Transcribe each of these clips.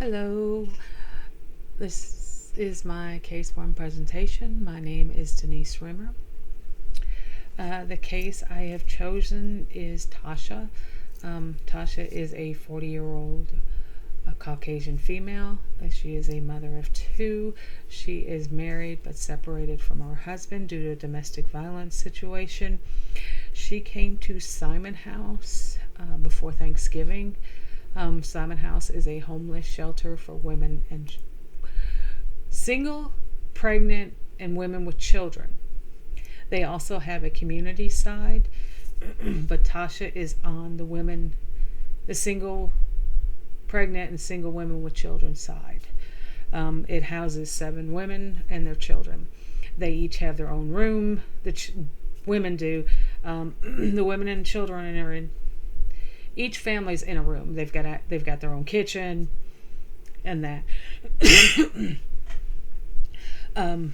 Hello, this is my case one presentation. My name is Denise Rimmer. The case I have chosen is Tasha. Tasha is a 40-year-old Caucasian female. She is a mother of two. She is married but separated from her husband due to a domestic violence situation. She came to Simon House before Thanksgiving. Simon House is a homeless shelter for women and single, pregnant, and women with children. They also have a community side, but Tasha is on the single, pregnant, and single women with children side. It houses 7 women and their children. They each have their own room. Women do. The women and children are in. Each family's in a room. They've got their own kitchen, and that. um,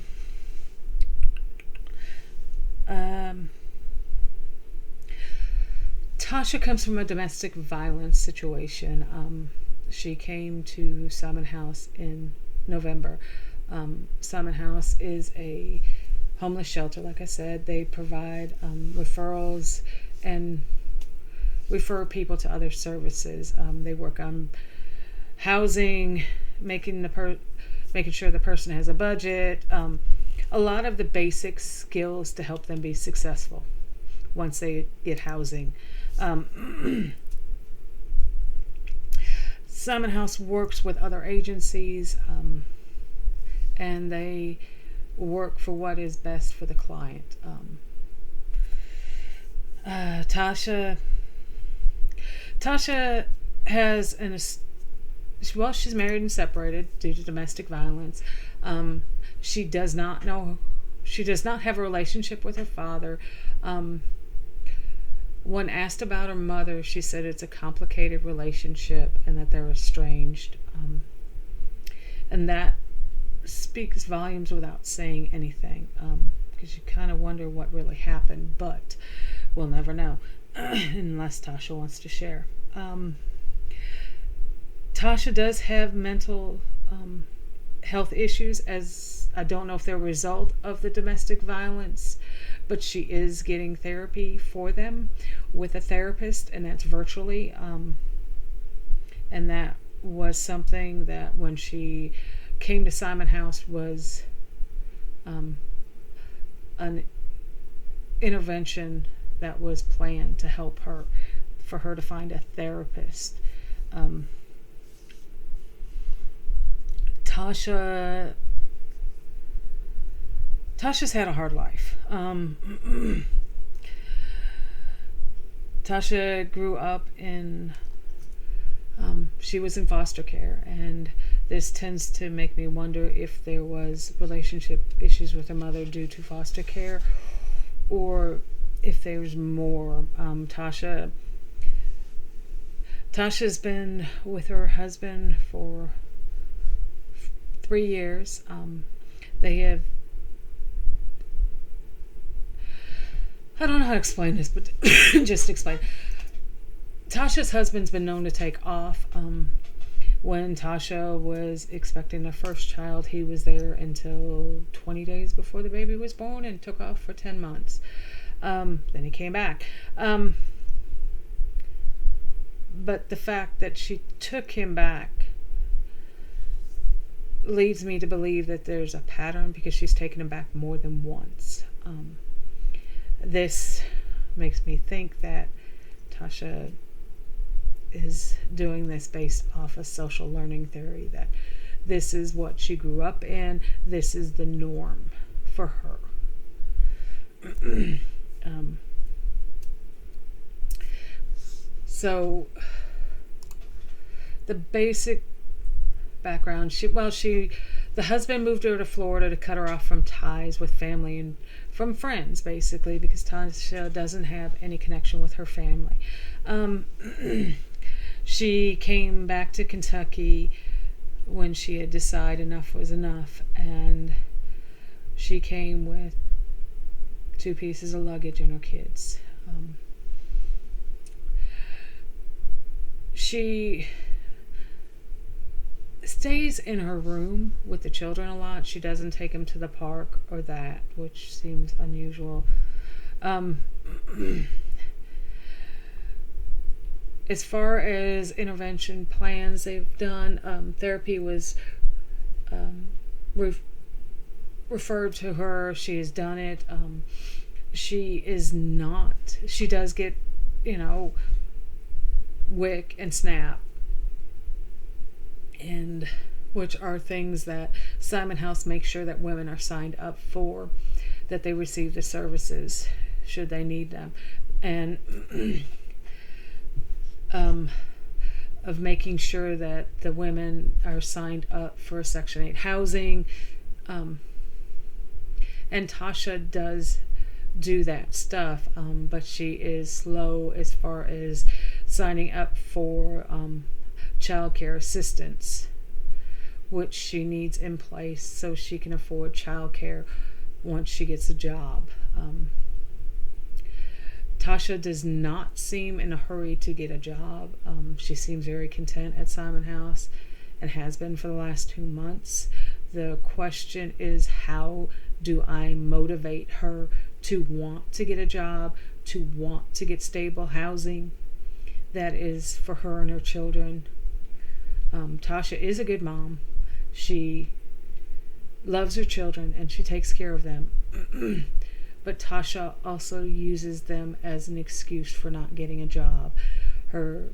Tasha comes from a domestic violence situation. She came to Simon House in November. Simon House is a homeless shelter, like I said. They provide referrals and refer people to other services. They work on housing, making sure the person has a budget. A lot of the basic skills to help them be successful once they get housing. Simon House works with other agencies, and they work for what is best for the client. Tasha has she's married and separated due to domestic violence. She does not have a relationship with her father. When asked about her mother, she said it's a complicated relationship and that they're estranged. And that speaks volumes without saying anything, because you kind of wonder what really happened, but we'll never know unless Tasha wants to share. Tasha does have mental health issues, as I don't know if they're a result of the domestic violence, but she is getting therapy for them with a therapist, and that's virtually. And that was something that when she came to Simon House was an intervention that was planned to help her, for her to find a therapist. Tasha's had a hard life. Tasha grew up she was in foster care, and this tends to make me wonder if there was relationship issues with her mother due to foster care, or if there's more. Tasha's been with her husband for 3 years. They have, I don't know how to explain this, but just explain. Tasha's husband's been known to take off. When Tasha was expecting their first child, he was there until 20 days before the baby was born and took off for 10 months. Then he came back. But the fact that she took him back leads me to believe that there's a pattern, because she's taken him back more than once. This makes me think that Tasha is doing this based off of social learning theory, that this is what she grew up in, this is the norm for her. So the basic background, the husband moved her to Florida to cut her off from ties with family and from friends, basically, because Tasha doesn't have any connection with her family. She came back to Kentucky when she had decided enough was enough, and she came with 2 pieces of luggage and her kids. stays in her room with the children a lot. She doesn't take them to the park or that, which seems unusual. As far as intervention plans they've done, therapy was referred to her. She has done it. She does get, WIC and SNAP, and which are things that Simon House makes sure that women are signed up for, that they receive the services should they need them, and of making sure that the women are signed up for Section 8 housing. And Tasha does do that stuff, but she is slow as far as signing up for child care assistance, which she needs in place so she can afford child care once she gets a job. Tasha does not seem in a hurry to get a job. She seems very content at Simon House and has been for the last 2 months. The question is, how do I motivate her to want to get a job, to want to get stable housing that is for her and her children? Tasha is a good mom. She loves her children and she takes care of them. But Tasha also uses them as an excuse for not getting a job. Her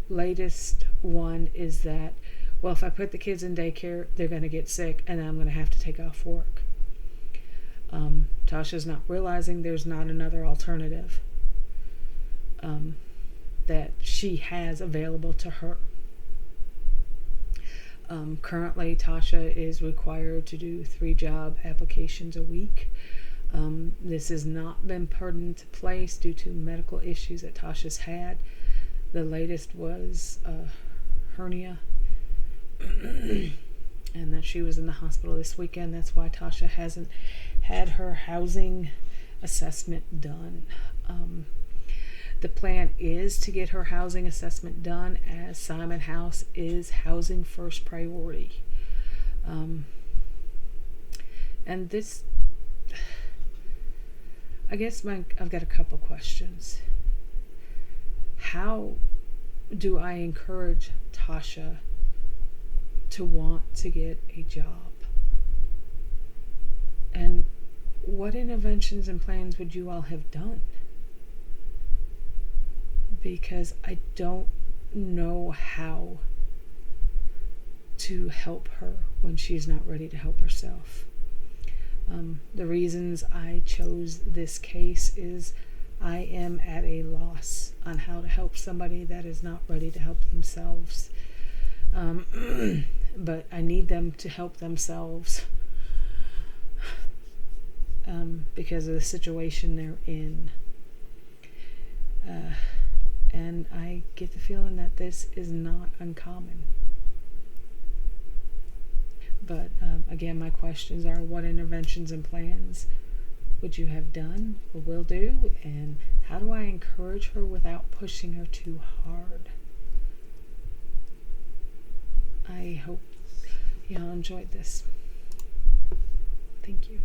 latest one is that, well, if I put the kids in daycare, they're going to get sick and I'm going to have to take off work. Tasha's not realizing there's not another alternative that she has available to her. Currently, Tasha is required to do 3 job applications a week. This has not been put into place due to medical issues that Tasha's had. The latest was hernia, and that she was in the hospital this weekend. That's why Tasha hasn't had her housing assessment done. The plan is to get her housing assessment done, as Simon House is housing first priority. And this, I guess I've got a couple questions. How do I encourage Tasha to want to get a job? And what interventions and plans would you all have done? Because I don't know how to help her when she's not ready to help herself. The reasons I chose this case is I am at a loss on how to help somebody that is not ready to help themselves. But I need them to help themselves because of the situation they're in. And I get the feeling that this is not uncommon. But again, my questions are, what interventions and plans would you have done or will do? And how do I encourage her without pushing her too hard? I hope you all enjoyed this. Thank you.